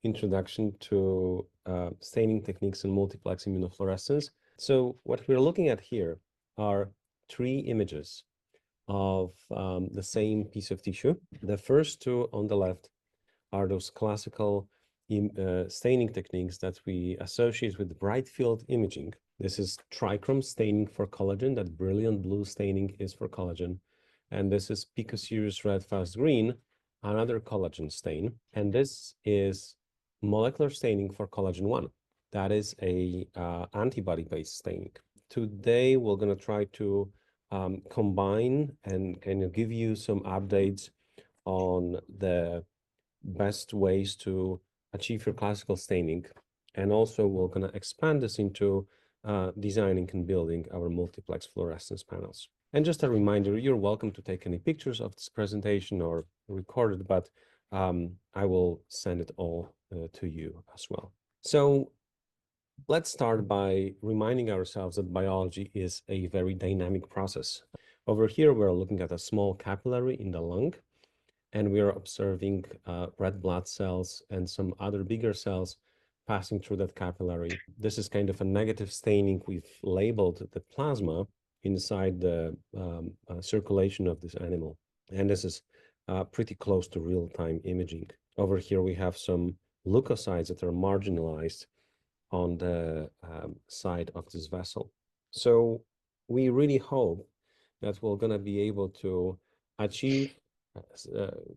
introduction to staining techniques in multiplex immunofluorescence. So what we're looking at here are three images of the same piece of tissue. The first two on the left are those classical staining techniques that we associate with bright field imaging. This is trichrome staining for collagen. That brilliant blue staining is for collagen. And this is Picoseries red fast green, another collagen stain. And this is molecular staining for collagen 1. That is a antibody-based staining. Today, we're going to try to combine and kind of give you some updates on the best ways to achieve your classical staining. And also, we're going to expand this into designing and building our multiplex fluorescence panels. And just a reminder, you're welcome to take any pictures of this presentation or record it, but I will send it all to you as well. So let's start by reminding ourselves that biology is a very dynamic process. Over here, we're looking at a small capillary in the lung, and we are observing red blood cells and some other bigger cells passing through that capillary. This is kind of a negative staining. We've labeled the plasma inside the circulation of this animal. And this is pretty close to real-time imaging. Over here, we have some leukocytes that are marginalized on the side of this vessel. So we really hope that we're going to be able to achieve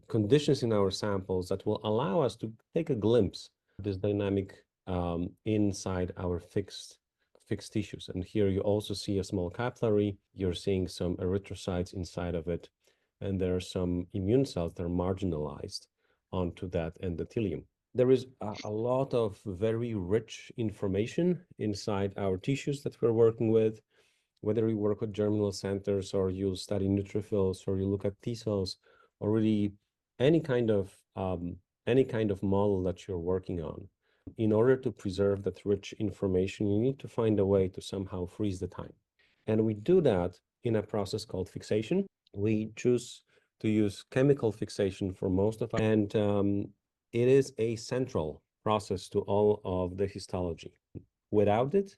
conditions in our samples that will allow us to take a glimpse of this dynamic inside our fixed tissues. And here you also see a small capillary. You're seeing some erythrocytes inside of it, and there are some immune cells that are marginalized onto that endothelium. There is a lot of very rich information inside our tissues that we're working with, whether you work with germinal centers or you study neutrophils or you look at T cells or really any kind of model that you're working on. In order to preserve that rich information, you need to find a way to somehow freeze the time. And we do that in a process called fixation. We choose to use chemical fixation for most of it, and it is a central process to all of the histology. Without it,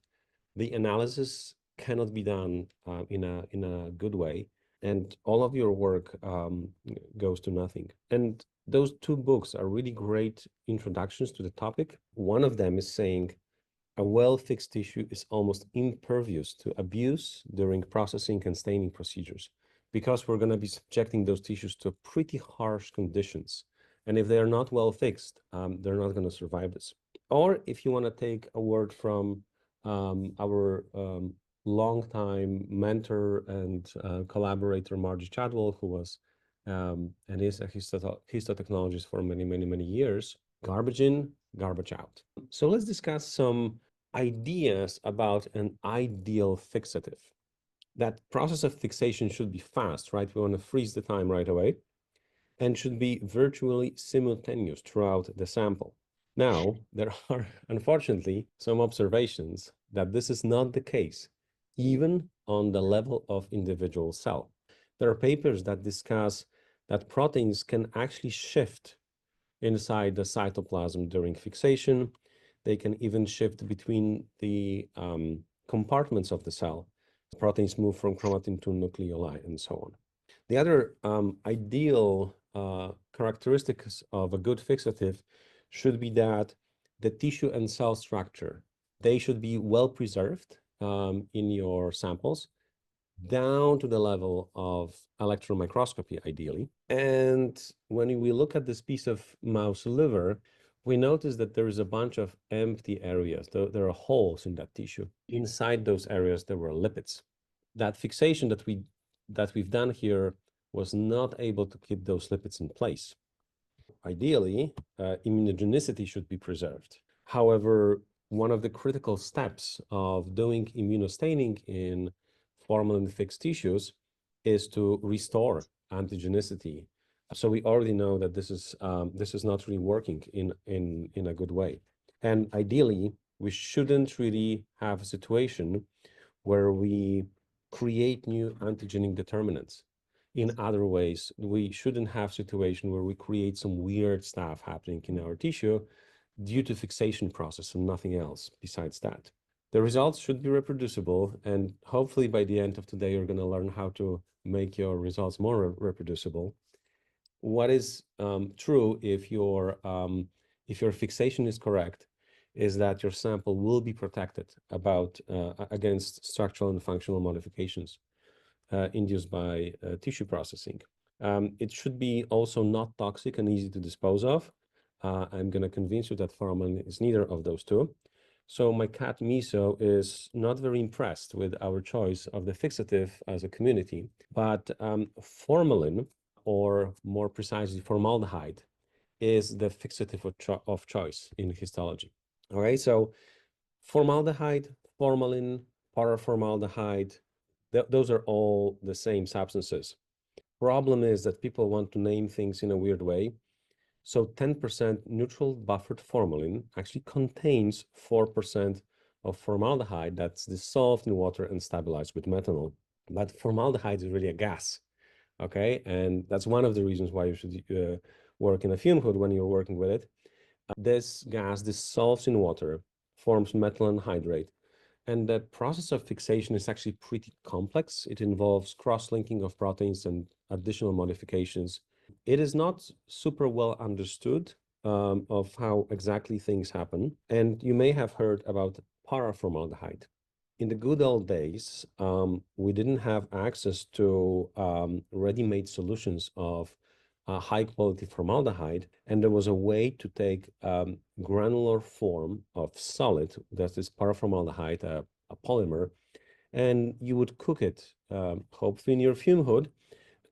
the analysis cannot be done in a good way, and all of your work goes to nothing. And those two books are really great introductions to the topic. One of them is saying a well-fixed tissue is almost impervious to abuse during processing and staining procedures, because we're going to be subjecting those tissues to pretty harsh conditions. And if they're not well fixed, they're not going to survive this. Or if you want to take a word from our longtime mentor and collaborator, Margie Chadwell, who was and is a histotechnologist for many years, garbage in, garbage out. So let's discuss some ideas about an ideal fixative. That process of fixation should be fast, right? We want to freeze the time right away, and should be virtually simultaneous throughout the sample. Now, there are unfortunately some observations that this is not the case, even on the level of individual cell. There are papers that discuss that proteins can actually shift inside the cytoplasm during fixation. They can even shift between the compartments of the cell. Proteins move from chromatin to nucleoli and so on. The other ideal characteristics of a good fixative should be that the tissue and cell structure, they should be well preserved in your samples, down to the level of electron microscopy, ideally. And when we look at this piece of mouse liver, we notice that there is a bunch of empty areas. There are holes in that tissue. Inside those areas, there were lipids. That fixation that we've done here was not able to keep those lipids in place. Ideally, immunogenicity should be preserved. However, one of the critical steps of doing immunostaining in formalin fixed tissues is to restore antigenicity. So we already know that this is not really working in a good way. And ideally, we shouldn't really have a situation where we create new antigenic determinants. In other ways, we shouldn't have a situation where we create some weird stuff happening in our tissue due to fixation process and nothing else besides that. The results should be reproducible, and hopefully by the end of today, you're going to learn how to make your results more reproducible. What is true if your fixation is correct is that your sample will be protected against structural and functional modifications induced by tissue processing. It should be also not toxic and easy to dispose of. I'm going to convince you that formalin is neither of those two. So my cat Miso is not very impressed with our choice of the fixative as a community, but formalin, or more precisely formaldehyde, is the fixative of choice in histology. All right, so formaldehyde, formalin, paraformaldehyde, those are all the same substances. Problem is that people want to name things in a weird way. So 10% neutral buffered formalin actually contains 4% of formaldehyde that's dissolved in water and stabilized with methanol. But formaldehyde is really a gas, okay? And that's one of the reasons why you should work in a fume hood when you're working with it. This gas dissolves in water, forms metal anhydride, and the process of fixation is actually pretty complex. It involves cross-linking of proteins and additional modifications. It is not super well understood of how exactly things happen. And you may have heard about paraformaldehyde. In the good old days, we didn't have access to ready-made solutions of high-quality formaldehyde, and there was a way to take granular form of solid, that is paraformaldehyde, a polymer, and you would cook it, hopefully in your fume hood,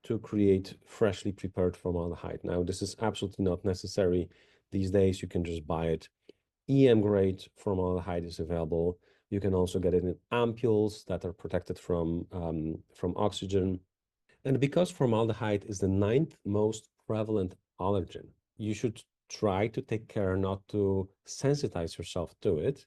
to create freshly prepared formaldehyde. Now, this is absolutely not necessary. These days, you can just buy it. EM-grade formaldehyde is available. You can also get it in ampules that are protected from oxygen. And because formaldehyde is the 9th most prevalent allergen, you should try to take care not to sensitize yourself to it,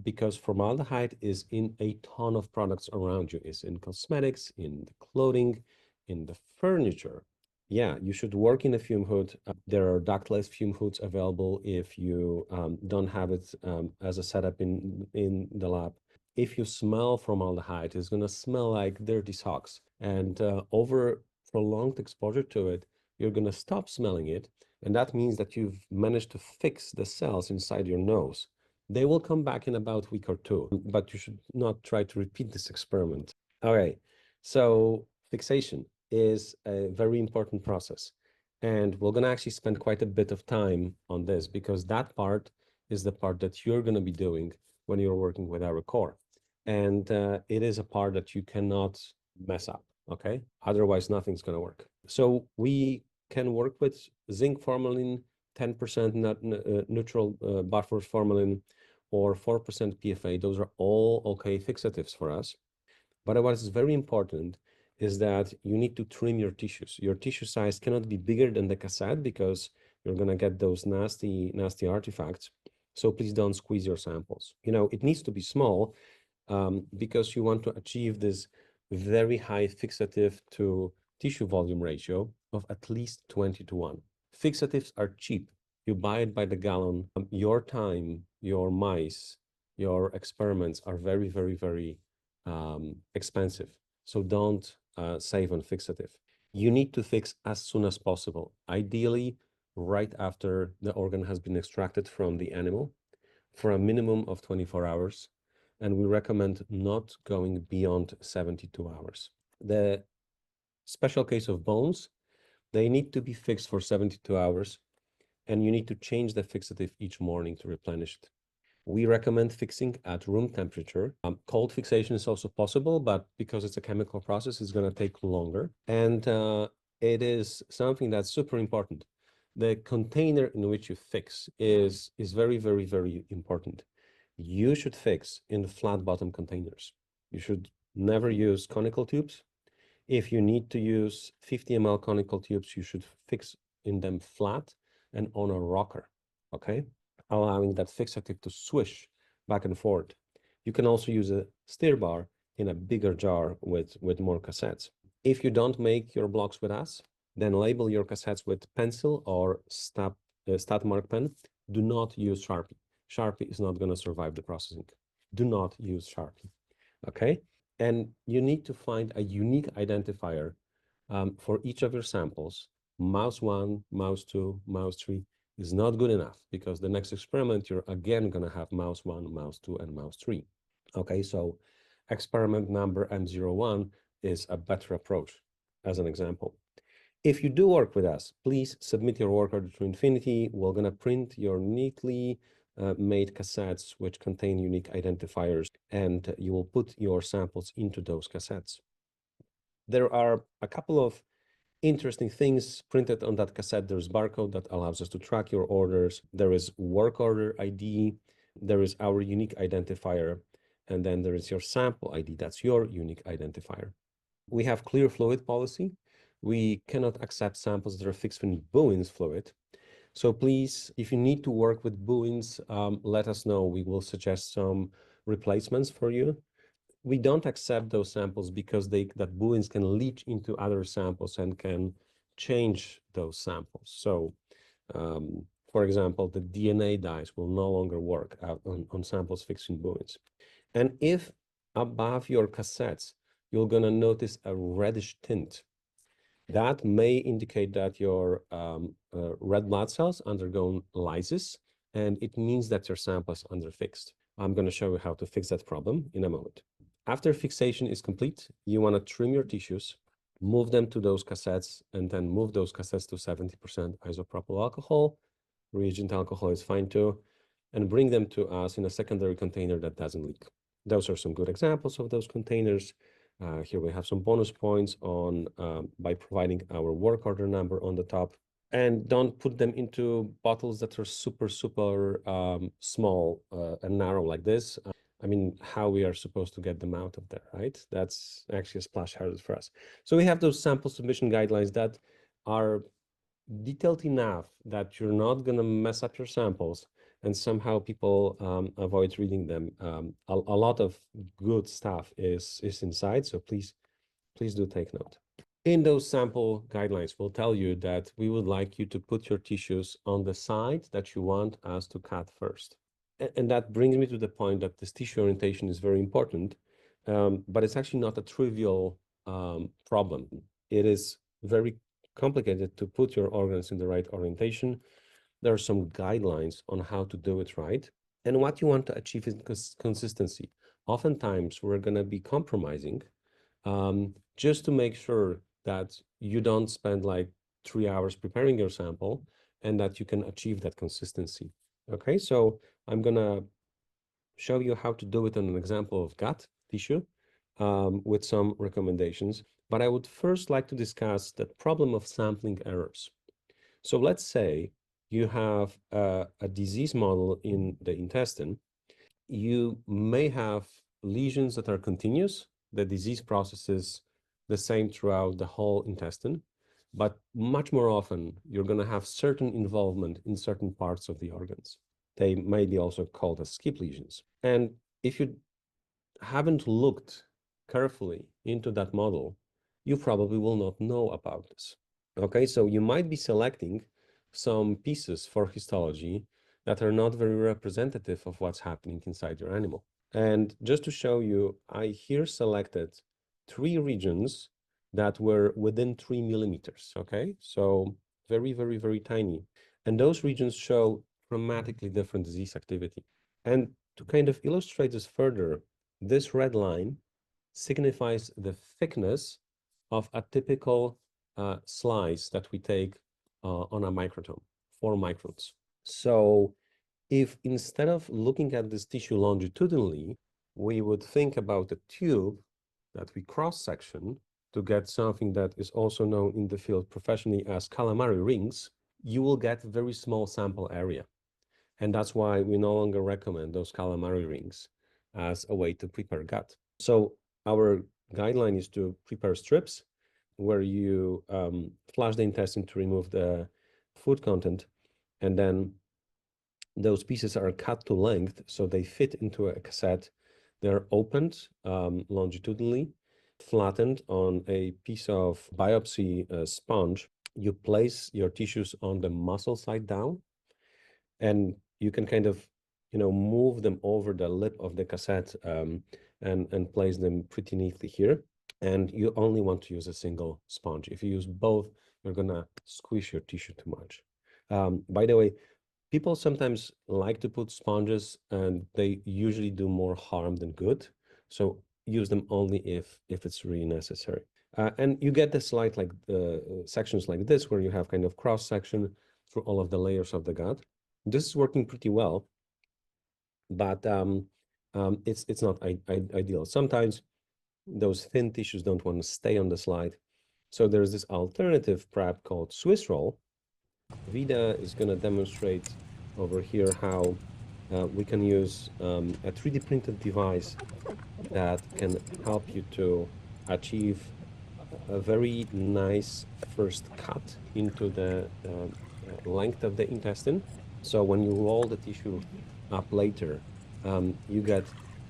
because formaldehyde is in a ton of products around you. It's in cosmetics, in the clothing, in the furniture. Yeah, you should work in a fume hood. There are ductless fume hoods available if you don't have it as a setup in the lab. If you smell formaldehyde, it's going to smell like dirty socks. And over prolonged exposure to it, you're going to stop smelling it. And that means that you've managed to fix the cells inside your nose. They will come back in about a week or two, but you should not try to repeat this experiment. All right, so fixation is a very important process. And we're going to actually spend quite a bit of time on this, because that part is the part that you're going to be doing when you're working with our core. And it is a part that you cannot mess up, okay? Otherwise, nothing's going to work. So we can work with zinc formalin, 10% neutral buffer formalin, or 4% PFA. Those are all okay fixatives for us. But what is very important is that you need to trim your tissues. Your tissue size cannot be bigger than the cassette, because you're going to get those nasty artifacts. So please don't squeeze your samples. You know, it needs to be small because you want to achieve this very high fixative to tissue volume ratio of at least 20:1. Fixatives are cheap. You buy it by the gallon. Your time, your mice, your experiments are very, very, very expensive. So don't save on fixative. You need to fix as soon as possible, ideally right after the organ has been extracted from the animal, for a minimum of 24 hours. And we recommend not going beyond 72 hours. The special case of bones, they need to be fixed for 72 hours, and you need to change the fixative each morning to replenish it. We recommend fixing at room temperature. Cold fixation is also possible, but because it's a chemical process, it's going to take longer. And it is something that's super important. The container in which you fix is very, very, very important. You should fix in flat bottom containers. You should never use conical tubes. If you need to use 50 ml conical tubes, you should fix in them flat and on a rocker, okay? Allowing that fixative to swish back and forth. You can also use a stir bar in a bigger jar with more cassettes. If you don't make your blocks with us, then label your cassettes with pencil or stat mark pen do not use Sharpie. Sharpie is not going to survive the processing. Do not use Sharpie, okay? And you need to find a unique identifier for each of your samples. Mouse 1, mouse 2, mouse 3 is not good enough because the next experiment, you're again going to have mouse 1, mouse 2, and mouse 3. Okay, so experiment number M01 is a better approach as an example. If you do work with us, please submit your work order to Infinity. We're going to print your neatly made cassettes which contain unique identifiers, and you will put your samples into those cassettes. There are a couple of interesting things printed on that cassette. There's barcode that allows us to track your orders. There is work order ID. There is our unique identifier. And then there is your sample ID. That's your unique identifier. We have clear fluid policy. We cannot accept samples that are fixed in Bouin's fluid. So please, if you need to work with Bouin's, let us know. We will suggest some replacements for you. We don't accept those samples because that Bouins can leach into other samples and can change those samples. So, for example, the DNA dyes will no longer work out on samples fixed in Bouins. And if above your cassettes, you're going to notice a reddish tint, that may indicate that your red blood cells undergone lysis, and it means that your sample is underfixed. I'm going to show you how to fix that problem in a moment. After fixation is complete, you want to trim your tissues, move them to those cassettes, and then move those cassettes to 70% isopropyl alcohol. Reagent alcohol is fine too, and bring them to us in a secondary container that doesn't leak. Those are some good examples of those containers. Here we have some bonus points on by providing our work order number on the top. And don't put them into bottles that are super small and narrow like this. I mean, how we are supposed to get them out of there, right? That's actually a splash hazard for us. So we have those sample submission guidelines that are detailed enough that you're not going to mess up your samples, and somehow people avoid reading them. A lot of good stuff is inside, so please do take note. In those sample guidelines, we'll tell you that we would like you to put your tissues on the side that you want us to cut first. And that brings me to the point that this tissue orientation is very important, but it's actually not a trivial problem. It is very complicated to put your organs in the right orientation. There are some guidelines on how to do it right. And what you want to achieve is consistency. Oftentimes, we're going to be compromising just to make sure that you don't spend like 3 hours preparing your sample and that you can achieve that consistency. Okay, so I'm going to show you how to do it on an example of gut tissue with some recommendations. But I would first like to discuss the problem of sampling errors. So let's say you have a disease model in the intestine. You may have lesions that are continuous. The disease process is the same throughout the whole intestine, but much more often, you're going to have certain involvement in certain parts of the organs. They may be also called as skip lesions. And if you haven't looked carefully into that model, you probably will not know about this. Okay, so you might be selecting some pieces for histology that are not very representative of what's happening inside your animal. And just to show you, I here selected 3 regions that were within 3 millimeters, okay? So very tiny. And those regions show dramatically different disease activity. And to kind of illustrate this further, this red line signifies the thickness of a typical slice that we take on a microtome, 4 microns. So if instead of looking at this tissue longitudinally, we would think about a tube that we cross-section to get something that is also known in the field professionally as calamari rings, you will get very small sample area. And that's why we no longer recommend those calamari rings as a way to prepare gut. So our guideline is to prepare strips where you flush the intestine to remove the food content, and then those pieces are cut to length so they fit into a cassette. They're opened longitudinally, flattened on a piece of biopsy sponge. You place your tissues on the muscle side down, And you can kind of, move them over the lip of the cassette and place them pretty neatly here. And you only want to use a single sponge. If you use both, you're gonna squish your tissue too much. By the way, people sometimes like to put sponges and they usually do more harm than good. So use them only if it's really necessary. And you get the slide like sections like this, where you have kind of cross section through all of the layers of the gut. This is working pretty well, but it's not ideal. Sometimes those thin tissues don't want to stay on the slide. So there's this alternative prep called Swiss roll. Vida is going to demonstrate over here how we can use a 3D printed device that can help you to achieve a very nice first cut into the length of the intestine. So when you roll the tissue up later, you get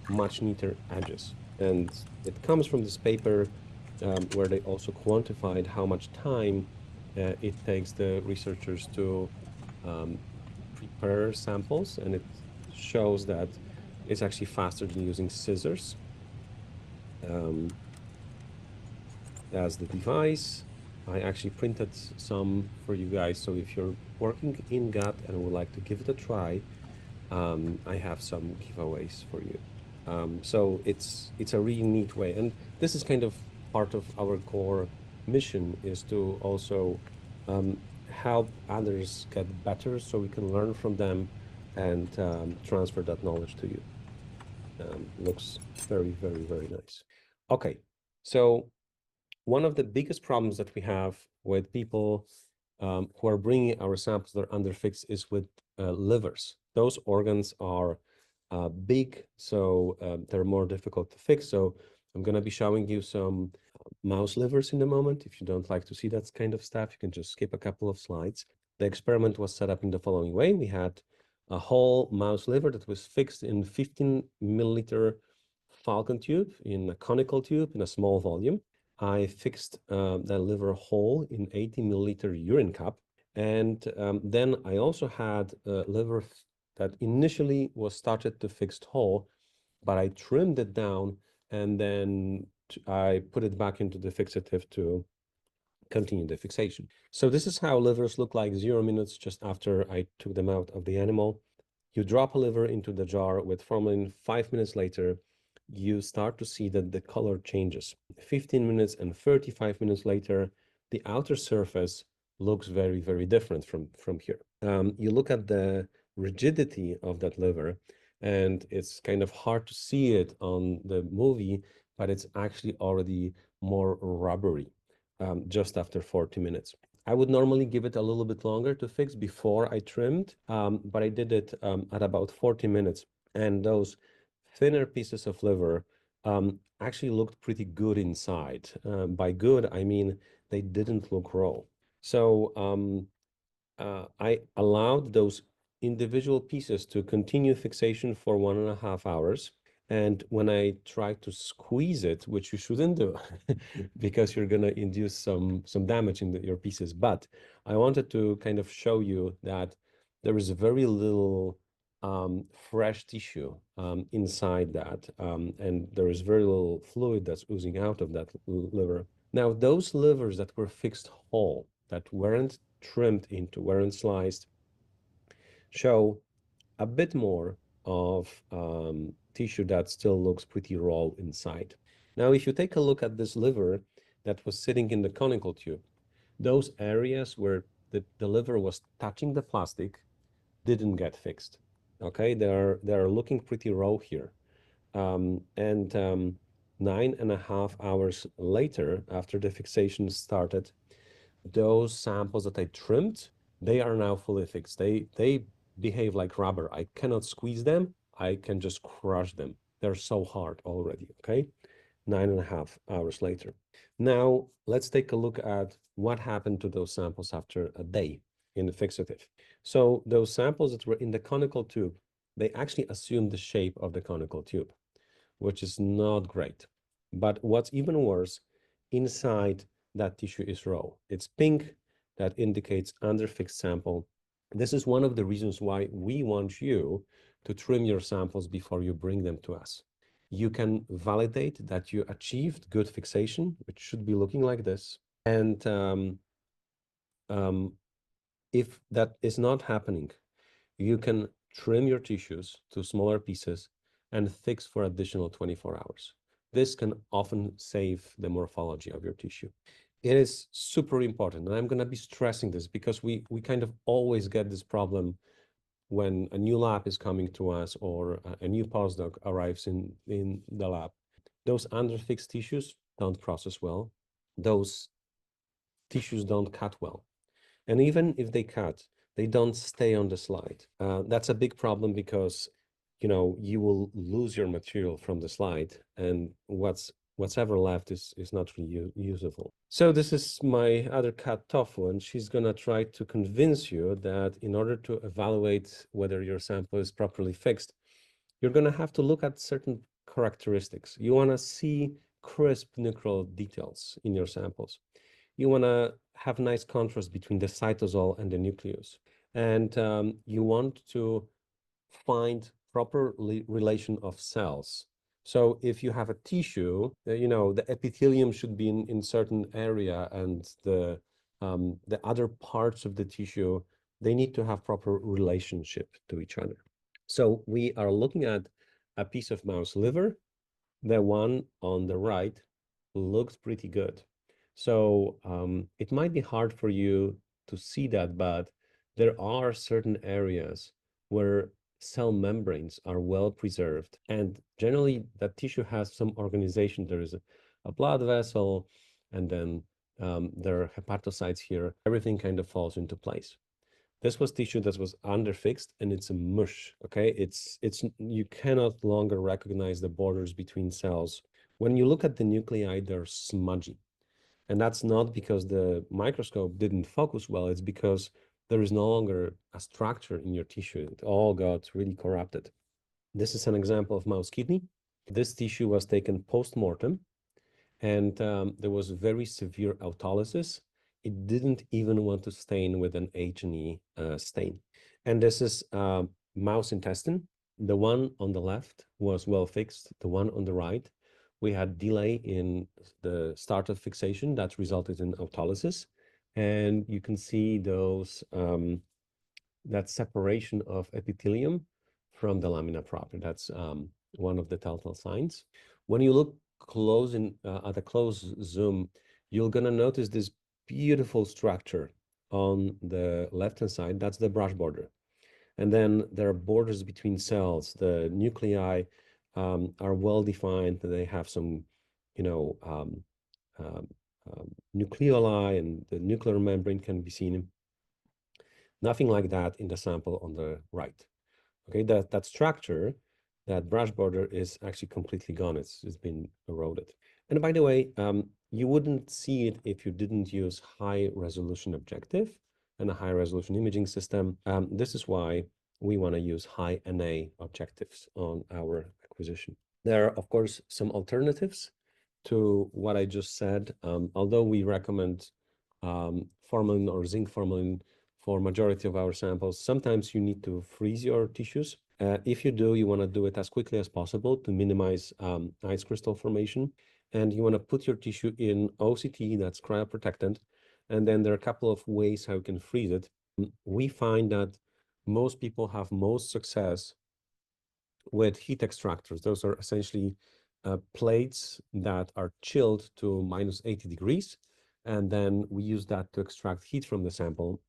much neater edges. And it comes from this paper where they also quantified how much time it takes the researchers to prepare samples, and it shows that it's actually faster than using scissors as the device. I actually printed some for you guys, so if you're working in gut and would like to give it a try, I have some giveaways for you. So it's a really neat way, and this is kind of part of our core mission, is to also help others get better so we can learn from them and transfer that knowledge to you. Looks very, very, very nice. Okay, so one of the biggest problems that we have with people who are bringing our samples that are under fix is with livers. Those organs are big, so they're more difficult to fix. So I'm going to be showing you some mouse livers in a moment. If you don't like to see that kind of stuff, you can just skip a couple of slides. The experiment was set up in the following way. We had a whole mouse liver that was fixed in 15 milliliter falcon tube, in a conical tube, in a small volume. I fixed the liver whole in 80 milliliter urine cup. And then I also had a liver that initially was started to fixed whole, but I trimmed it down and then I put it back into the fixative to continue the fixation. So this is how livers look like 0 minutes just after I took them out of the animal. You drop a liver into the jar with formalin. 5 minutes later, you start to see that the color changes. 15 minutes and 35 minutes later, the outer surface looks very, very different from here. You look at the rigidity of that liver, and it's kind of hard to see it on the movie, but it's actually already more rubbery just after 40 minutes. I would normally give it a little bit longer to fix before I trimmed, but I did it at about 40 minutes. And those thinner pieces of liver actually looked pretty good inside. By good, I mean they didn't look raw. So I allowed those individual pieces to continue fixation for 1.5 hours. And when I tried to squeeze it, which you shouldn't do because you're going to induce some damage in your pieces, but I wanted to kind of show you that there is very little fresh tissue inside that, and there is very little fluid that's oozing out of that liver. Now, those livers that were fixed whole, that weren't trimmed into, weren't sliced, show a bit more of tissue that still looks pretty raw inside. Now, if you take a look at this liver that was sitting in the conical tube, those areas where the liver was touching the plastic didn't get fixed. Okay, they're looking pretty raw here. 9.5 hours later, after the fixation started, those samples that I trimmed, they are now fully fixed. They behave like rubber. I cannot squeeze them. I can just crush them. They're so hard already, okay? 9.5 hours later. Now, let's take a look at what happened to those samples after a day in the fixative. So those samples that were in the conical tube, they actually assumed the shape of the conical tube, which is not great. But what's even worse, inside that tissue is raw. It's pink. That indicates underfixed sample. This is one of the reasons why we want you to trim your samples before you bring them to us. You can validate that you achieved good fixation, which should be looking like this. And if that is not happening, you can trim your tissues to smaller pieces and fix for additional 24 hours. This can often save the morphology of your tissue. It is super important, and I'm going to be stressing this because we kind of always get this problem when a new lab is coming to us or a new postdoc arrives in the lab. Those underfixed tissues don't process well. Those tissues don't cut well. And even if they cut, they don't stay on the slide. That's a big problem because, you know, you will lose your material from the slide, and what's ever left is not really usable. So this is my other cat, Tofu, and she's gonna try to convince you that in order to evaluate whether your sample is properly fixed, you're gonna have to look at certain characteristics. You wanna see crisp nuclear details in your samples. You want to have nice contrast between the cytosol and the nucleus. And you want to find proper relation of cells. So if you have a tissue, you know, the epithelium should be in certain area, and the other parts of the tissue, they need to have proper relationship to each other. So we are looking at a piece of mouse liver. The one on the right looks pretty good. So it might be hard for you to see that, but there are certain areas where cell membranes are well preserved. And generally, that tissue has some organization. There is a blood vessel, and then there are hepatocytes here. Everything kind of falls into place. This was tissue that was underfixed, and it's a mush, okay? It's you cannot longer recognize the borders between cells. When you look at the nuclei, they're smudgy. And that's not because the microscope didn't focus well, it's because there is no longer a structure in your tissue. It all got really corrupted. This is an example of mouse kidney. This tissue was taken post-mortem, and there was very severe autolysis. It didn't even want to stain with an H&E stain. And this is mouse intestine. The one on the left was well fixed. The one on the right, we had delay in the start of fixation that resulted in autolysis. And you can see those that separation of epithelium from the lamina propria. That's one of the telltale signs. When you look close in at a close zoom, you're gonna notice this beautiful structure on the left-hand side. That's the brush border. And then there are borders between cells. The nuclei are well defined. They have some, you know, nucleoli, and the nuclear membrane can be seen. Nothing like that in the sample on the right. Okay, that structure, that brush border is actually completely gone. It's been eroded. And by the way, you wouldn't see it if you didn't use high resolution objective and a high resolution imaging system. This is why we want to use high NA objectives on our acquisition. There are, of course, some alternatives to what I just said. Although we recommend formalin or zinc formalin for majority of our samples, sometimes you need to freeze your tissues. If you do, you want to do it as quickly as possible to minimize ice crystal formation. And you want to put your tissue in OCT, that's cryoprotectant. And then there are a couple of ways how you can freeze it. We find that most people have most success with heat extractors. Those are essentially plates that are chilled to minus 80 degrees. And then we use that to extract heat from the sample.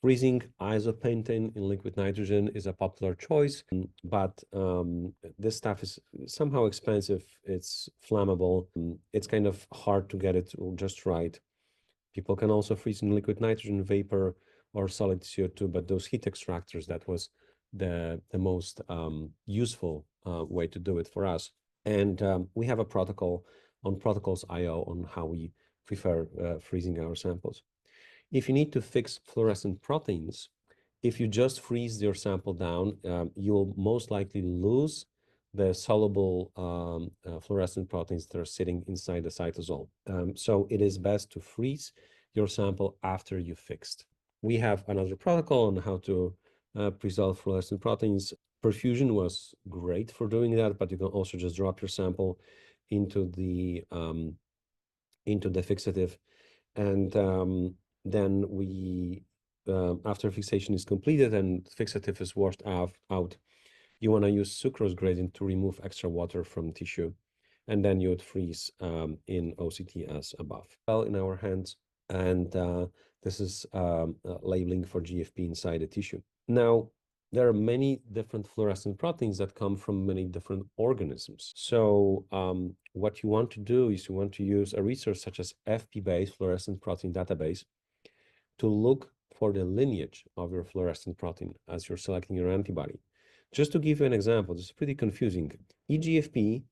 Freezing isopentane in liquid nitrogen is a popular choice, but this stuff is somehow expensive. It's flammable. It's kind of hard to get it just right. People can also freeze in liquid nitrogen vapor or solid CO2, but those heat extractors, that was the most useful way to do it for us. And we have a protocol on protocols.io on how we prefer freezing our samples. If you need to fix fluorescent proteins, if you just freeze your sample down, you'll most likely lose the soluble fluorescent proteins that are sitting inside the cytosol. So it is best to freeze your sample after you fixed. we have another protocol on how to preserve fluorescent proteins. Perfusion was great for doing that, but you can also just drop your sample into the fixative, and then we after fixation is completed and fixative is washed out, you want to use sucrose gradient to remove extra water from tissue, and then you would freeze in OCT as above. Well, in our hands, and this is labeling for GFP inside the tissue. Now, there are many different fluorescent proteins that come from many different organisms. So what you want to do is you want to use a resource such as FP-based fluorescent protein database to look for the lineage of your fluorescent protein as you're selecting your antibody. Just to give you an example, this is pretty confusing. EGFP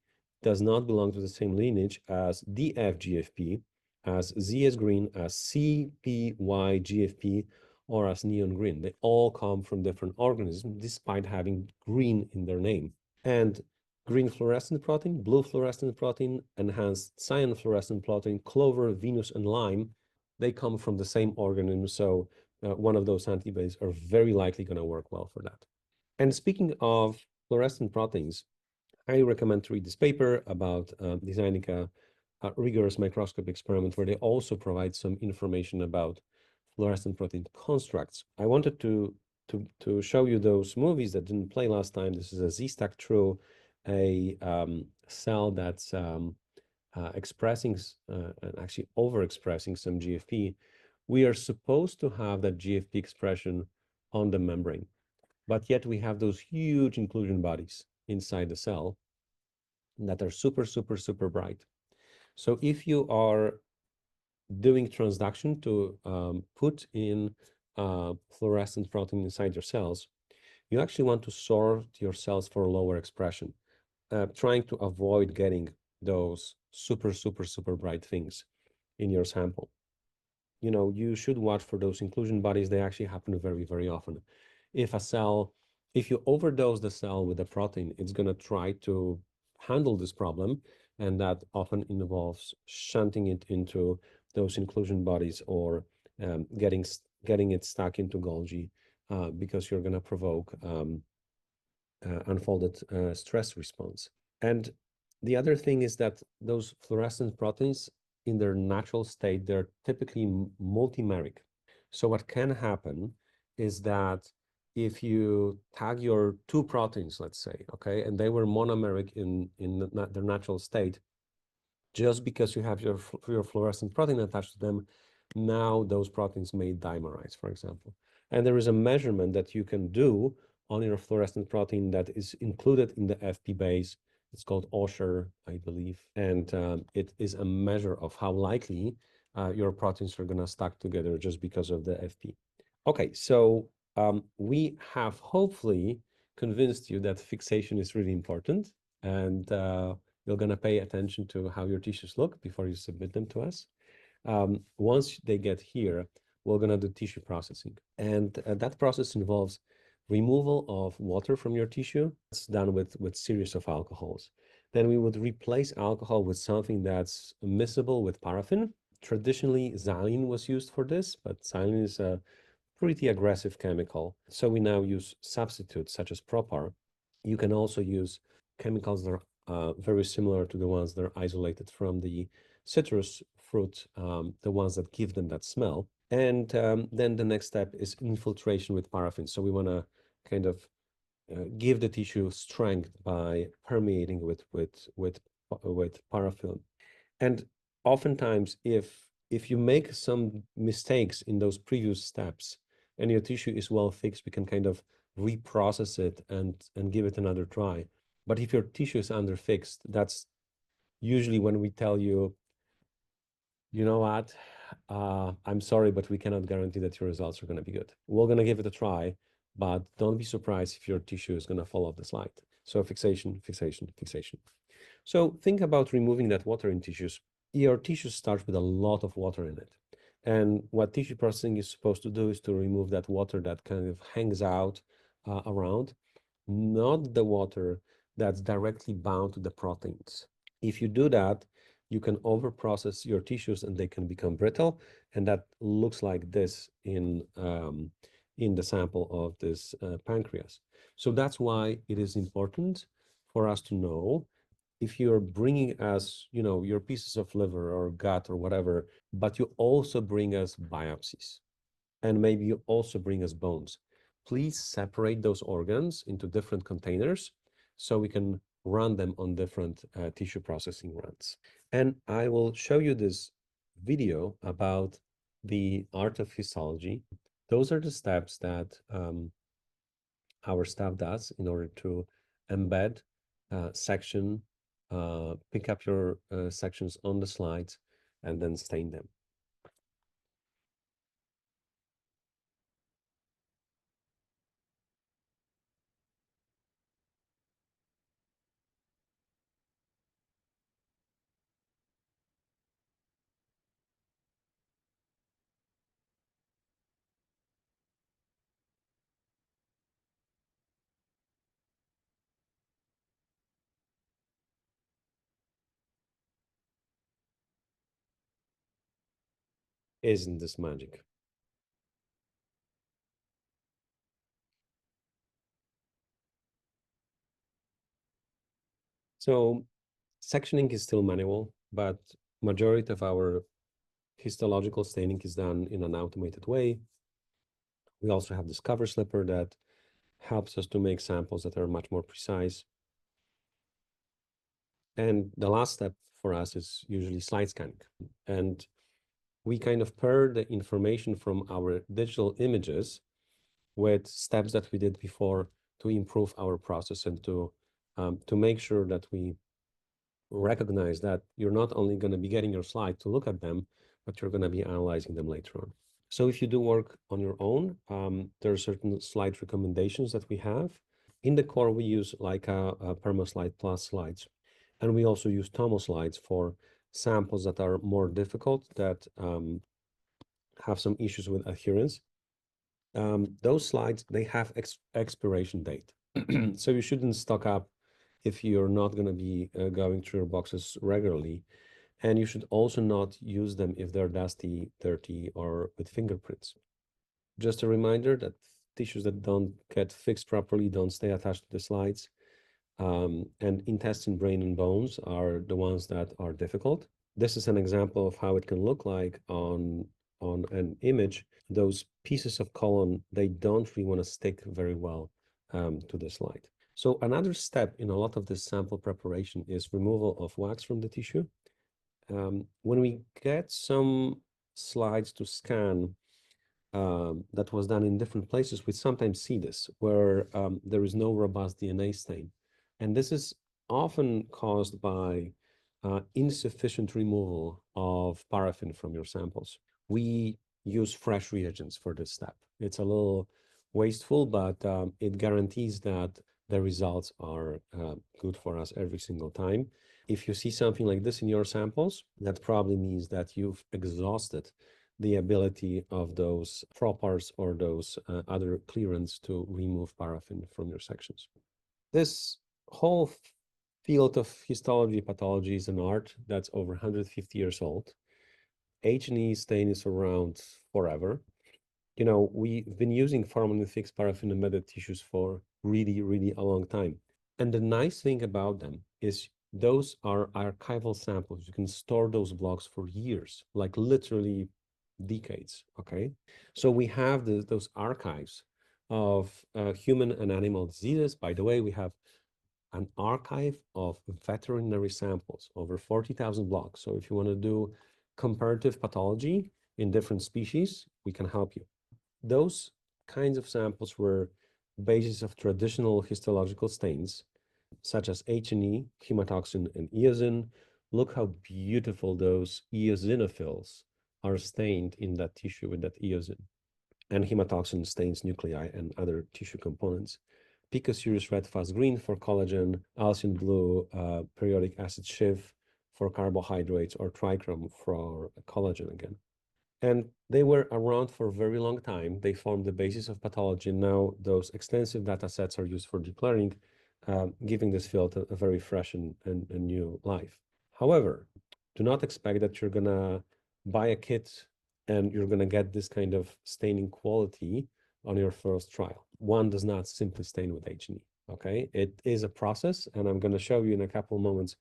does not belong to the same lineage as DFGFP, as ZS green, as CPYGFP, or as neon green. They all come from different organisms despite having green in their name. And green fluorescent protein, blue fluorescent protein, enhanced cyan fluorescent protein, clover, Venus, and lime, they come from the same organism. So one of those antibodies are very likely going to work well for that. And speaking of fluorescent proteins, I recommend to read this paper about designing a rigorous microscopy experiment where they also provide some information about fluorescent protein constructs. I wanted to show you those movies that didn't play last time. This is a Z-Stack True, a cell that's expressing and actually overexpressing some GFP. We are supposed to have that GFP expression on the membrane, but yet we have those huge inclusion bodies inside the cell that are super, super, super bright. So if you are doing transduction to put in fluorescent protein inside your cells, you actually want to sort your cells for lower expression, trying to avoid getting those super, super, super bright things in your sample. You know, you should watch for those inclusion bodies. They actually happen very, very often. If you overdose the cell with a protein, it's going to try to handle this problem, and that often involves shunting it into those inclusion bodies or getting it stuck into Golgi because you're going to provoke unfolded stress response. And the other thing is that those fluorescent proteins in their natural state, they're typically multimeric. So what can happen is that if you tag your two proteins, let's say, okay, and they were monomeric in their natural state, just because you have your fluorescent protein attached to them, now those proteins may dimerize, for example. And there is a measurement that you can do on your fluorescent protein that is included in the FP base. It's called OSHER, I believe. And it is a measure of how likely your proteins are going to stack together just because of the FP. Okay, so we have hopefully convinced you that fixation is really important, and you're going to pay attention to how your tissues look before you submit them to us. Once they get here, we're going to do tissue processing. And that process involves removal of water from your tissue. It's done with series of alcohols. Then we would replace alcohol with something that's miscible with paraffin. Traditionally, xylene was used for this, but xylene is a pretty aggressive chemical. So we now use substitutes such as propar. You can also use chemicals that are very similar to the ones that are isolated from the citrus fruit, the ones that give them that smell. And then the next step is infiltration with paraffin. So we want to kind of give the tissue strength by permeating with paraffin. And oftentimes, if you make some mistakes in those previous steps and your tissue is well fixed, we can kind of reprocess it and give it another try. But if your tissue is underfixed, that's usually when we tell you, you know what, I'm sorry, but we cannot guarantee that your results are going to be good. We're going to give it a try, but don't be surprised if your tissue is going to fall off the slide. So fixation, fixation, fixation. So think about removing that water in tissues. Your tissue starts with a lot of water in it. And what tissue processing is supposed to do is to remove that water that kind of hangs out around, not the water that's directly bound to the proteins. If you do that, you can overprocess your tissues and they can become brittle. And that looks like this in the sample of this pancreas. So that's why it is important for us to know if you're bringing us, your pieces of liver or gut or whatever, but you also bring us biopsies, and maybe you also bring us bones. Please separate those organs into different containers so we can run them on different tissue processing runs. And I will show you this video about the art of histology. Those are the steps that our staff does in order to embed section, pick up your sections on the slides, and then stain them. Isn't this magic? So sectioning is still manual, but majority of our histological staining is done in an automated way. We also have this cover slipper that helps us to make samples that are much more precise. And the last step for us is usually slide scanning. And we kind of pair the information from our digital images with steps that we did before to improve our process and to make sure that we recognize that you're not only going to be getting your slide to look at them, but you're going to be analyzing them later on. So if you do work on your own, there are certain slide recommendations that we have. In the core, we use like a PermaSlide Plus slides. And we also use Tomo slides for samples that are more difficult, that have some issues with adherence. Those slides, they have expiration date. So you shouldn't stock up if you're not going to be going through your boxes regularly. And you should also not use them if they're dusty, dirty, or with fingerprints. Just a reminder that tissues that don't get fixed properly don't stay attached to the slides. And intestine, brain, and bones are the ones that are difficult. This is an example of how it can look like on an image. Those pieces of colon, they don't really want to stick very well to the slide. So another step in a lot of this sample preparation is removal of wax from the tissue. When we get some slides to scan that was done in different places, we sometimes see this, where there is no robust DNA stain. And this is often caused by insufficient removal of paraffin from your samples. We use fresh reagents for this step. It's a little wasteful, but it guarantees that the results are good for us every single time. If you see something like this in your samples, that probably means that you've exhausted the ability of those propars or those other clearance to remove paraffin from your sections. This whole field of histology pathology is an art that's over 150 years old. H&E stain is around forever. We've been using formalin fixed paraffin embedded tissues for really, really a long time. And the nice thing about them is those are archival samples. You can store those blocks for years, like literally decades, okay? So we have those archives of human and animal diseases. By the way, we have an archive of veterinary samples, over 40,000 blocks. So if you want to do comparative pathology in different species, we can help you. Those kinds of samples were basis of traditional histological stains, such as H&E, hematoxin, and eosin. Look how beautiful those eosinophils are stained in that tissue with that eosin. And hematoxin stains nuclei and other tissue components. Picocereus red fast green for collagen, Alcyon blue periodic acid Schiff for carbohydrates, or trichrome for collagen again. And they were around for a very long time. They formed the basis of pathology. Now those extensive data sets are used for deep learning, giving this field a very fresh and new life. However, Do not expect that you're gonna buy a kit and you're gonna get this kind of staining quality on your first trial. One does not simply stain with H&E, okay? It is a process, and I'm gonna show you in a couple moments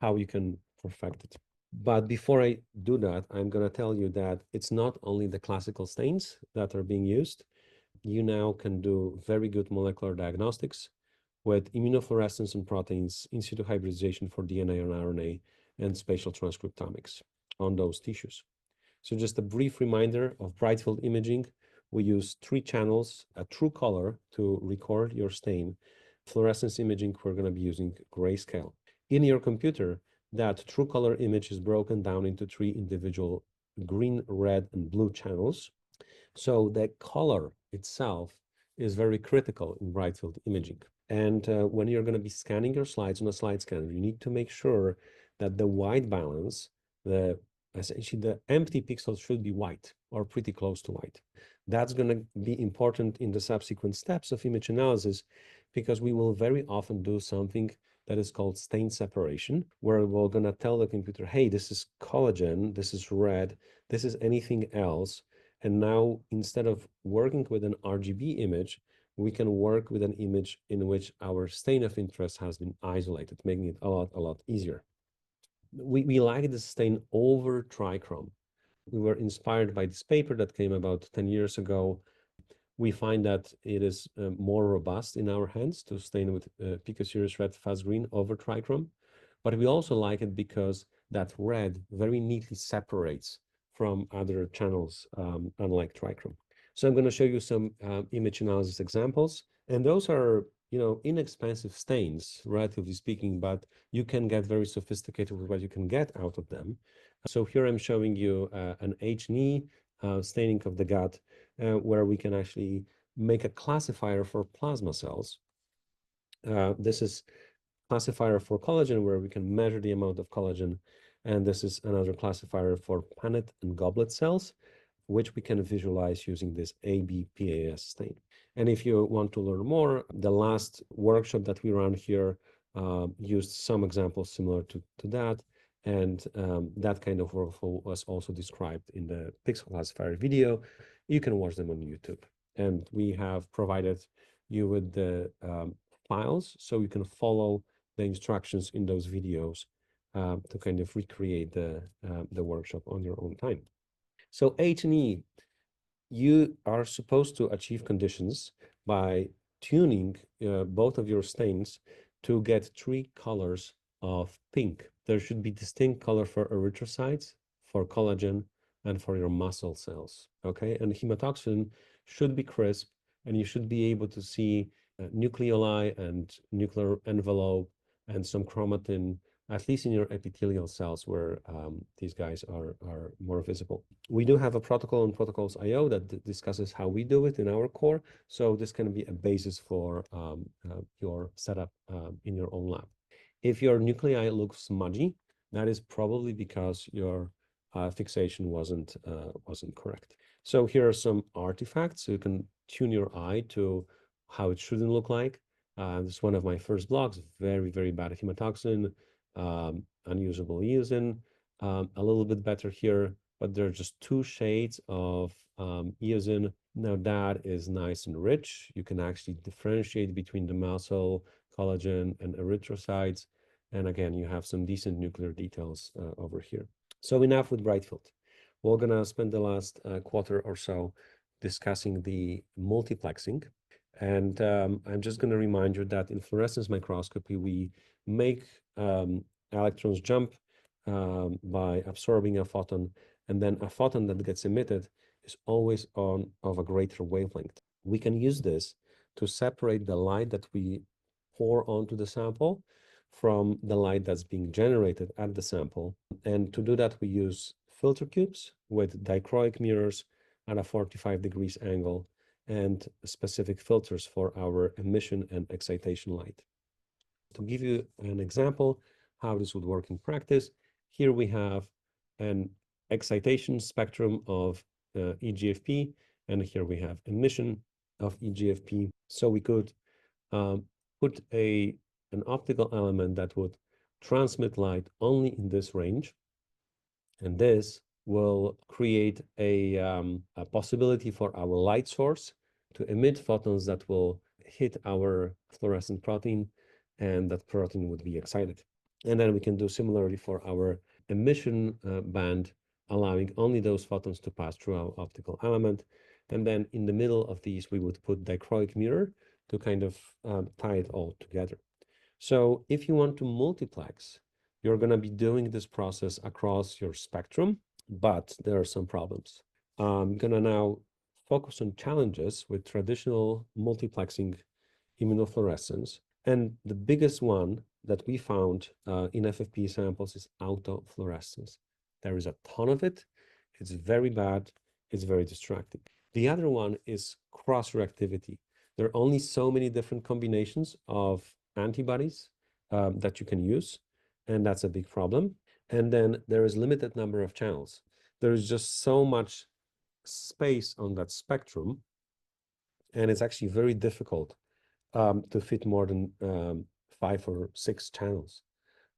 how you can perfect it. But before I do that, I'm gonna tell you that it's not only the classical stains that are being used. You now can do very good molecular diagnostics with immunofluorescence and proteins, in situ hybridization for DNA and RNA, and spatial transcriptomics on those tissues. So just a brief reminder of bright field imaging. We use 3 channels, a true color to record your stain. Fluorescence imaging, we're going to be using grayscale. In your computer, that true color image is broken down into 3 individual green, red, and blue channels. So the color itself is very critical in bright field imaging. And when you're going to be scanning your slides on a slide scanner, you need to make sure that the white balance, essentially the empty pixels should be white or pretty close to white. That's going to be important in the subsequent steps of image analysis, because we will very often do something that is called stain separation, where we're going to tell the computer, hey, this is collagen, this is red, this is anything else. And now, instead of working with an RGB image, we can work with an image in which our stain of interest has been isolated, making it a lot easier. We like the stain over trichrome. We were inspired by this paper that came about 10 years ago. We find that it is more robust in our hands to stain with Pico Series red fast green over trichrome. But we also like it because that red very neatly separates from other channels, unlike trichrome. So I'm going to show you some image analysis examples. And those are, inexpensive stains, relatively speaking, but you can get very sophisticated with what you can get out of them. So here I'm showing you an H&E staining of the gut, where we can actually make a classifier for plasma cells. This is classifier for collagen, where we can measure the amount of collagen. And this is another classifier for Paneth and goblet cells, which we can visualize using this ABPAS stain. And if you want to learn more, the last workshop that we ran here used some examples similar to that. And that kind of workflow was also described in the pixel classifier video. You can watch them on YouTube. And we have provided you with the files, so you can follow the instructions in those videos to kind of recreate the workshop on your own time. So H&E, you are supposed to achieve conditions by tuning both of your stains to get 3 colors of pink. There should be distinct color for erythrocytes, for collagen, and for your muscle cells, okay? And hematoxin should be crisp, and you should be able to see nucleoli and nuclear envelope and some chromatin, at least in your epithelial cells, where these guys are more visible. We do have a protocol on Protocols.io that discusses how we do it in our core, so this can be a basis for your setup in your own lab. If your nuclei look smudgy, that is probably because your fixation wasn't correct. So here are some artifacts, so you can tune your eye to how it shouldn't look like. This is one of my first blogs, very bad hematoxin, unusable eosin, a little bit better here, but there are just 2 shades of eosin. Now that is nice and rich. You can actually differentiate between the muscle, collagen, and erythrocytes. And again, you have some decent nuclear details over here. So enough with bright field. We're gonna spend the last quarter or so discussing the multiplexing. And I'm just going to remind you that in fluorescence microscopy, we make electrons jump by absorbing a photon, and then a photon that gets emitted is always of a greater wavelength. We can use this to separate the light that we pour onto the sample from the light that's being generated at the sample. And to do that, we use filter cubes with dichroic mirrors at a 45 degrees angle, and specific filters for our emission and excitation light. To give you an example how this would work in practice, here we have an excitation spectrum of EGFP, and here we have emission of EGFP. So we could put an optical element that would transmit light only in this range, And this will create a possibility for our light source to emit photons that will hit our fluorescent protein, and that protein would be excited. And then we can do similarly for our emission band, allowing only those photons to pass through our optical element. And then in the middle of these, we would put dichroic mirror to kind of tie it all together. So if you want to multiplex, you're going to be doing this process across your spectrum, but there are some problems. I'm going to now focus on challenges with traditional multiplexing immunofluorescence. And the biggest one that we found in FFPE samples is autofluorescence. There is a ton of it. It's very bad. It's very distracting. The other one is cross-reactivity. There are only so many different combinations of antibodies that you can use, and that's a big problem. And then there is limited number of channels. There is just so much space on that spectrum, and it's actually very difficult to fit more than 5 or 6 channels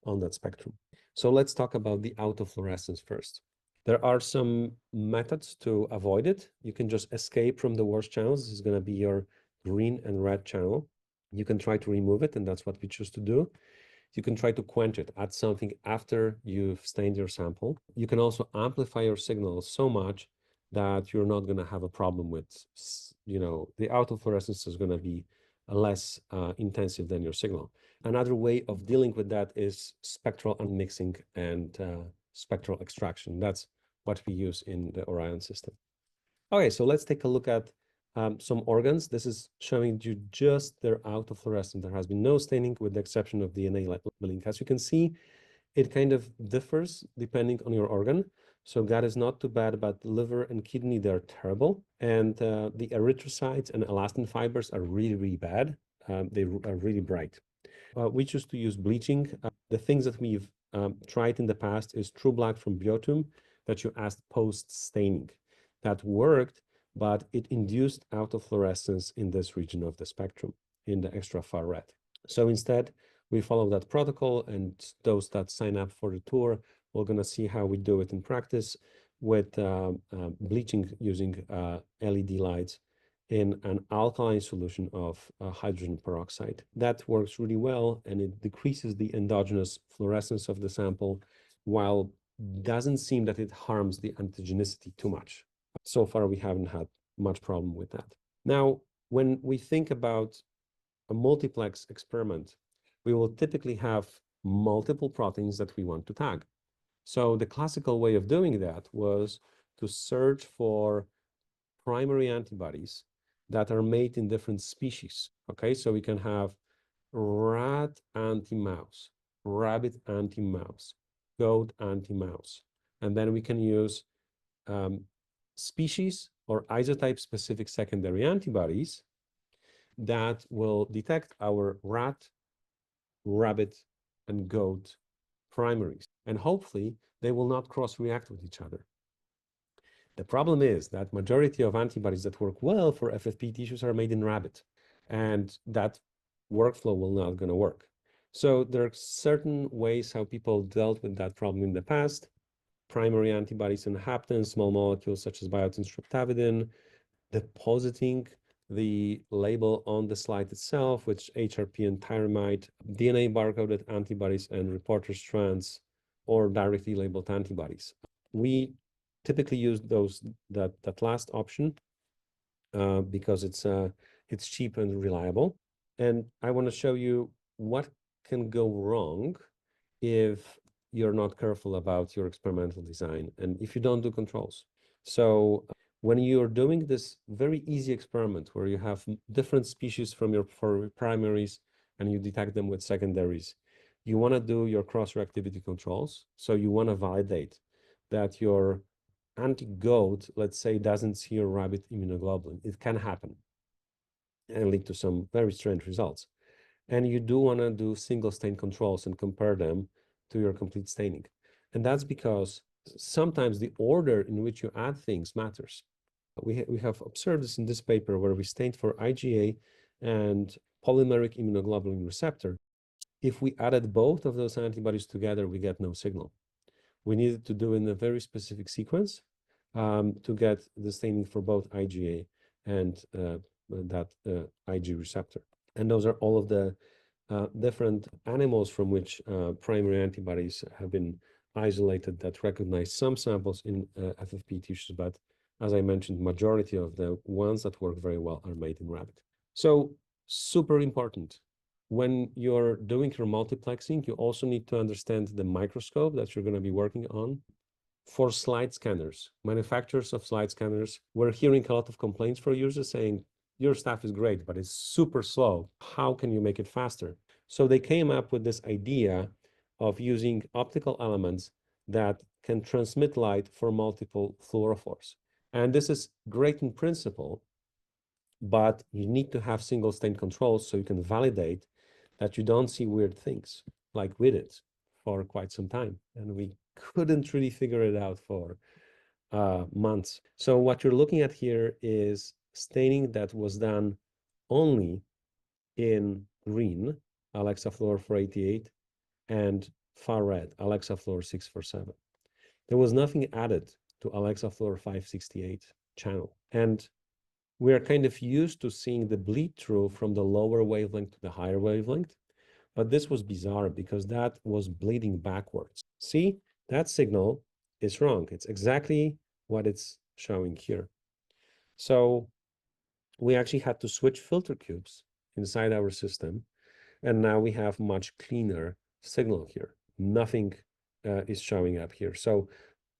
on that spectrum. So let's talk about the autofluorescence first. There are some methods to avoid it. You can just escape from the worst channels. This is going to be your green and red channel. You can try to remove it, and that's what we choose to do. You can try to quench it, add something after you've stained your sample. You can also amplify your signal so much that you're not going to have a problem with, the autofluorescence is going to be less intensive than your signal. Another way of dealing with that is spectral unmixing and spectral extraction. That's what we use in the Orion system. Okay, so let's take a look at some organs. This is showing you just their autofluorescence. There has been no staining with the exception of DNA labeling. As you can see, it kind of differs depending on your organ. So gut is not too bad, but liver and kidney, they're terrible. And the erythrocytes and elastin fibers are really, really bad. They are really bright. We choose to use bleaching. The things that we've tried in the past is True Black from Biotum that you asked post-staining. That worked, but it induced autofluorescence in this region of the spectrum, in the extra far red. So instead, we follow that protocol, and those that sign up for the tour, we're going to see how we do it in practice with bleaching using LED lights in an alkaline solution of hydrogen peroxide. That works really well, and it decreases the endogenous fluorescence of the sample, while doesn't seem that it harms the antigenicity too much. So far, we haven't had much problem with that. Now, when we think about a multiplex experiment, we will typically have multiple proteins that we want to tag. So the classical way of doing that was to search for primary antibodies that are made in different species. Okay, so we can have rat anti-mouse, rabbit anti-mouse, goat anti-mouse, and then we can use species or isotype-specific secondary antibodies that will detect our rat, rabbit, and goat primaries. And hopefully, they will not cross-react with each other. The problem is that majority of antibodies that work well for FFP tissues are made in rabbit, and that workflow will not going to work. So there are certain ways how people dealt with that problem in the past. Primary antibodies and haptens, small molecules such as biotin streptavidin, depositing the label on the slide itself, which HRP and tyramide, DNA barcoded antibodies and reporter strands, or directly labeled antibodies. We typically use that last option because it's cheap and reliable. And I want to show you what can go wrong if you're not careful about your experimental design and if you don't do controls. So when you're doing this very easy experiment where you have different species for primaries and you detect them with secondaries, you want to do your cross-reactivity controls. So you want to validate that your anti-goat, let's say, doesn't see your rabbit immunoglobulin. It can happen and lead to some very strange results. And you do want to do single stain controls and compare them to your complete staining. And that's because sometimes the order in which you add things matters. We have observed this in this paper where we stained for IgA and polymeric immunoglobulin receptor. If we added both of those antibodies together, we get no signal. we needed to do in a very specific sequence to get the staining for both IgA and that Ig receptor. And those are all of the different animals from which primary antibodies have been isolated that recognize some samples in FFP tissues, but as I mentioned, majority of the ones that work very well are made in rabbit. So super important. When you're doing your multiplexing, you also need to understand the microscope that you're going to be working on. For slide scanners, manufacturers of slide scanners, we're hearing a lot of complaints from users saying, your stuff is great, but it's super slow. How can you make it faster? So they came up with this idea of using optical elements that can transmit light for multiple fluorophores. And this is great in principle, but you need to have single stain controls so you can validate that you don't see weird things like we did for quite some time. And we couldn't really figure it out for months. So what you're looking at here is staining that was done only in green, Alexa Fluor 488, and far red, Alexa Fluor 647. There was nothing added to Alexa Fluor 568 channel. And we are kind of used to seeing the bleed through from the lower wavelength to the higher wavelength. But this was bizarre because that was bleeding backwards. See, that signal is wrong. It's exactly what it's showing here. So we actually had to switch filter cubes inside our system. And now we have much cleaner signal here. Nothing is showing up here. So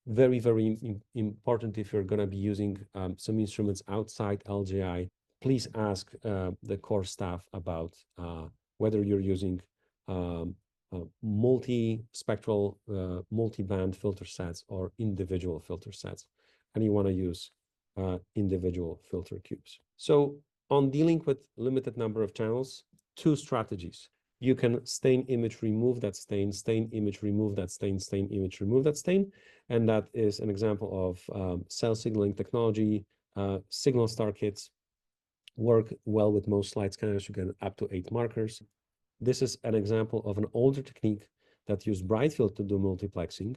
very, very important if you're going to be using some instruments outside LGI, please ask the core staff about whether you're using multi-spectral, multi-band filter sets or individual filter sets, and you want to use individual filter cubes. So on dealing with limited number of channels, two strategies. You can stain image, remove that stain image, remove that stain image, remove that stain. And that is an example of cell signaling technology. Signal star kits work well with most slide scanners. You get up to 8 markers. This is an example of an older technique that used bright field to do multiplexing.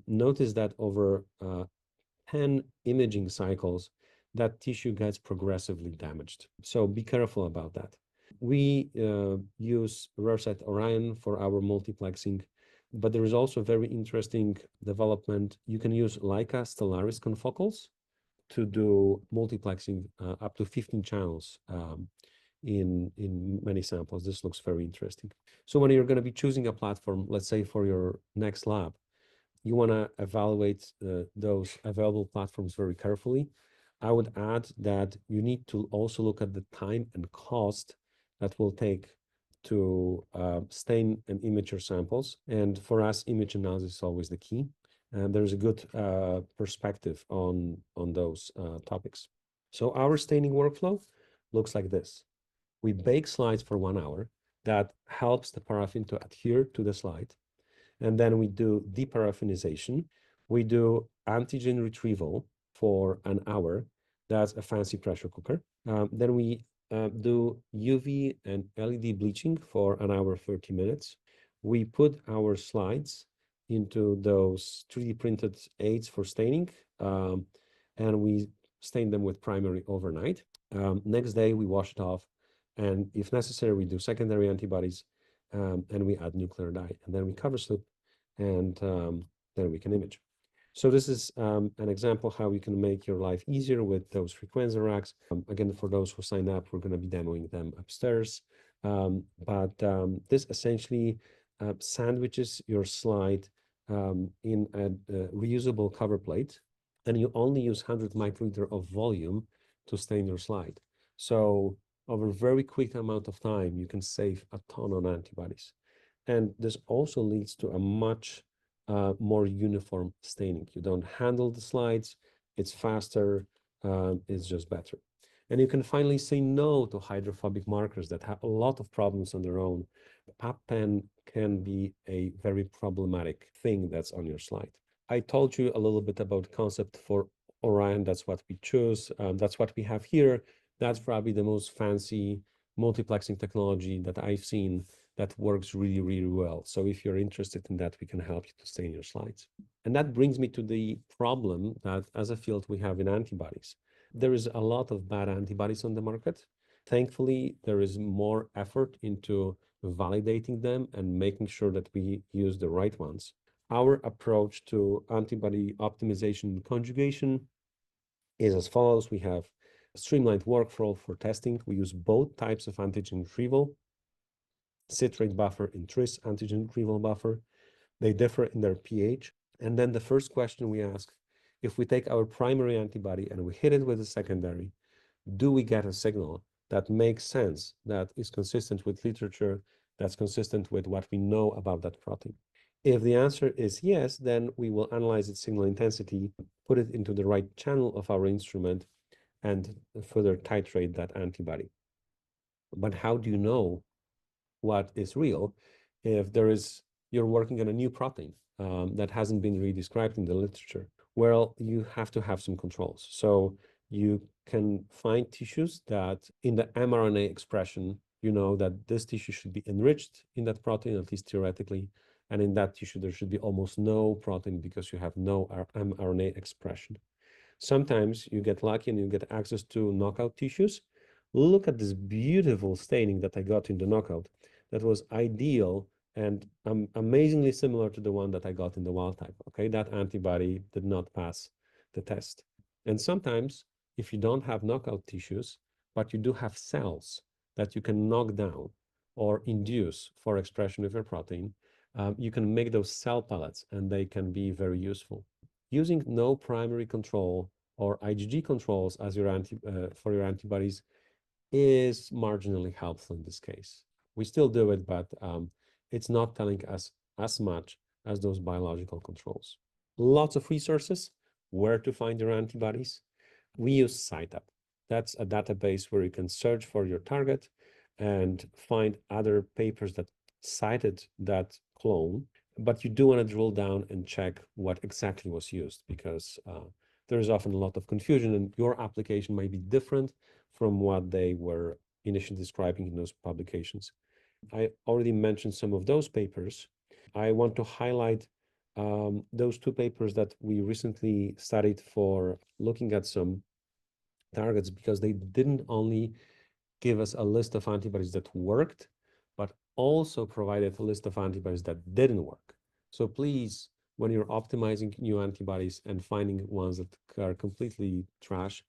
Notice that over 10 imaging cycles, that tissue gets progressively damaged. So be careful about that. We use Raresight Orion for our multiplexing, but there is also a very interesting development. You can use Leica Stellaris confocals to do multiplexing up to 15 channels in many samples. This looks very interesting. So when you're going to be choosing a platform, let's say for your next lab, you want to evaluate those available platforms very carefully. I would add that you need to also look at the time and cost that will take to stain and image your samples. And for us, image analysis is always the key. And there's a good perspective on those topics. So our staining workflow looks like this. We bake slides for 1 hour. That helps the paraffin to adhere to the slide. And then we do deparaffinization. We do antigen retrieval for an hour. That's a fancy pressure cooker. Then we do UV and LED bleaching for an hour, 30 minutes. We put our slides into those 3D printed aids for staining, and we stain them with primary overnight. Next day, we wash it off, and if necessary, we do secondary antibodies, and we add nuclear dye, and then we cover slip, and then we can image. So this is an example how you can make your life easier with those frequenza racks. Again, for those who sign up, we're going to be demoing them upstairs. But this essentially sandwiches your slide in a reusable cover plate, and you only use 100 microliter of volume to stain your slide. So over a very quick amount of time, you can save a ton on antibodies. And this also leads to a much more uniform staining. You don't handle the slides, it's faster, it's just better. And you can finally say no to hydrophobic markers that have a lot of problems on their own. Pap pen can be a very problematic thing that's on your slide. I told you a little bit about the concept for Orion. That's what we choose. That's what we have here. That's probably the most fancy multiplexing technology that I've seen that works really, really well. So if you're interested in that, we can help you to stain your slides. And that brings me to the problem that as a field we have in antibodies. There is a lot of bad antibodies on the market. Thankfully, there is more effort into validating them and making sure that we use the right ones. Our approach to antibody optimization and conjugation is as follows. We have a streamlined workflow for testing. We use both types of antigen retrieval, citrate buffer and tris antigen retrieval buffer. They differ in their pH. And then the first question we ask, if we take our primary antibody and we hit it with a secondary, do we get a signal that makes sense, that is consistent with literature, that's consistent with what we know about that protein? If the answer is yes, then we will analyze its signal intensity, put it into the right channel of our instrument, and further titrate that antibody. But how do you know what is real if you're working on a new protein that hasn't been really described in the literature? Well, you have to have some controls. So you can find tissues that in the mRNA expression, you know that this tissue should be enriched in that protein, at least theoretically. And in that tissue, there should be almost no protein because you have no mRNA expression. Sometimes you get lucky and you get access to knockout tissues. Look at this beautiful staining that I got in the knockout. That was ideal and amazingly similar to the one that I got in the wild type. Okay, that antibody did not pass the test. And sometimes, if you don't have knockout tissues, but you do have cells that you can knock down or induce for expression of your protein, you can make those cell pellets, and they can be very useful. Using no primary control or IgG controls as your for your antibodies is marginally helpful in this case. We still do it, but it's not telling us as much as those biological controls. Lots of resources where to find your antibodies. We use SciTap. That's a database where you can search for your target and find other papers that cited that clone, but you do want to drill down and check what exactly was used, because there is often a lot of confusion and your application might be different from what they were initially describing in those publications. I already mentioned some of those papers. I want to highlight those two papers that we recently studied for looking at some targets, because they didn't only give us a list of antibodies that worked, but also provided a list of antibodies that didn't work. So please, when you're optimizing new antibodies and finding ones that are completely trash,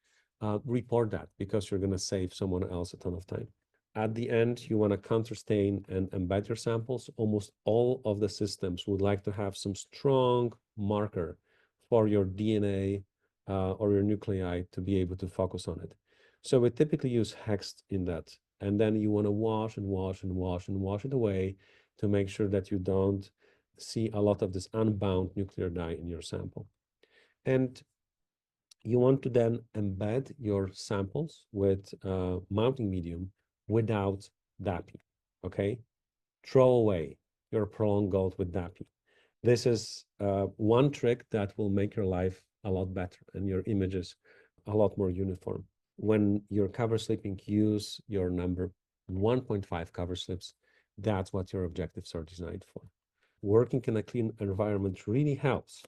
report that, because you're going to save someone else a ton of time. At the end, you want to counterstain and embed your samples. Almost all of the systems would like to have some strong marker for your DNA or your nuclei to be able to focus on it. So we typically use Hext in that. And then you want to wash and wash and wash and wash it away to make sure that you don't see a lot of this unbound nuclear dye in your sample. And you want to then embed your samples with mounting medium without DAPI, okay? Throw away your prolonged gold with DAPI. This is one trick that will make your life a lot better and your images a lot more uniform. When you're cover slipping, use your number 1.5 cover slips. That's what your objectives are designed for. Working in a clean environment really helps,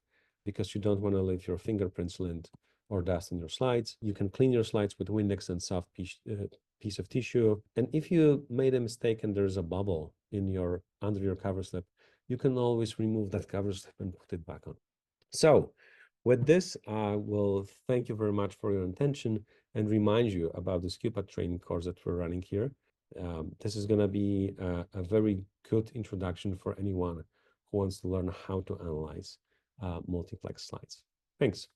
because you don't want to leave your fingerprints, lint, or dust in your slides. You can clean your slides with Windex and soft piece of tissue. And if you made a mistake and there's a bubble under your cover slip, you can always remove that cover slip and put it back on. So with this, I will thank you very much for your attention and remind you about the SCUPA training course that we're running here. This is going to be a very good introduction for anyone who wants to learn how to analyze multiplex slides. Thanks.